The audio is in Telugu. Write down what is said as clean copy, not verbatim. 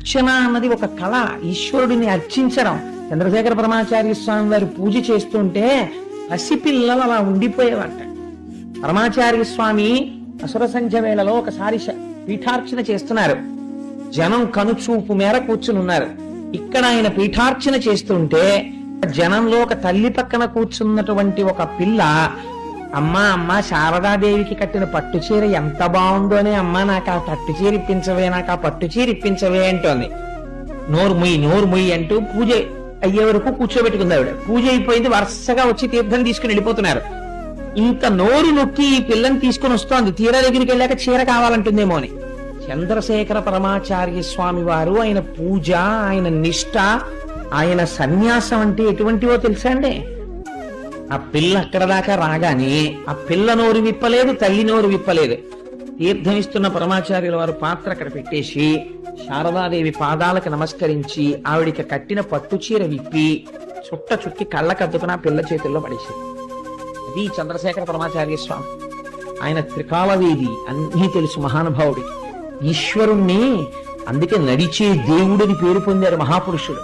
అర్చన అన్నది ఒక కళ, ఈశ్వరుడిని అర్చించడం. చంద్రశేఖర పరమాచార్య స్వామి వారు పూజ చేస్తుంటే పసిపిల్లలు అలా ఉండిపోయేవాట. పరమాచార్య స్వామి అసుర సంధ్య వేళలో ఒకసారి పీఠార్చన చేస్తున్నారు. జనం కనుచూపు మేర కూర్చుని ఉన్నారు. ఇక్కడ ఆయన పీఠార్చన చేస్తుంటే జనంలో ఒక తల్లి పక్కన కూర్చున్నటువంటి ఒక పిల్ల, అమ్మా అమ్మా శారదాదేవికి కట్టిన పట్టు చీర ఎంత బాగుందో అని, అమ్మా నాకు ఆ పట్టు చీర ఇప్పించవే, నాకు ఆ పట్టు చీర ఇప్పించవే అంటోంది. నోరు ముయ్యి అంటూ పూజ అయ్యే వరకు కూర్చోబెట్టుకుంది ఆవిడ. పూజ అయిపోయింది, వరుసగా వచ్చి తీర్థం తీసుకుని వెళ్ళిపోతున్నారు. ఇంత నోరు నొక్కి ఈ పిల్లని తీసుకుని వస్తోంది. తీర దగ్గరికి వెళ్ళాక చీర కావాలంటుందేమో అని. చంద్రశేఖర పరమాచార్య స్వామి వారు ఆయన పూజ, ఆయన నిష్ఠ, ఆయన సన్యాసం అంటే ఎటువంటివో తెలుసా అండి? ఆ పిల్ల అక్కడ దాకా రాగానే ఆ పిల్ల నోరు విప్పలేదు, తల్లి నోరు విప్పలేదు. తీర్థం ఇస్తున్న పరమాచార్యుల వారు పాత్ర అక్కడ పెట్టేసి శారదాదేవి పాదాలకు నమస్కరించి ఆవిడికి కట్టిన పట్టు చీర విప్పి చుట్టి కళ్ళకద్దుకుని ఆ పిల్ల చేతుల్లో పడేసి. అది చంద్రశేఖర పరమాచార్య స్వామి. ఆయన త్రికాలవేది, అన్నీ తెలుసు మహానుభావుడికి. ఈశ్వరుణ్ణి అందుకే నడిచే దేవుడిని పేరు పొందారు మహాపురుషుడు.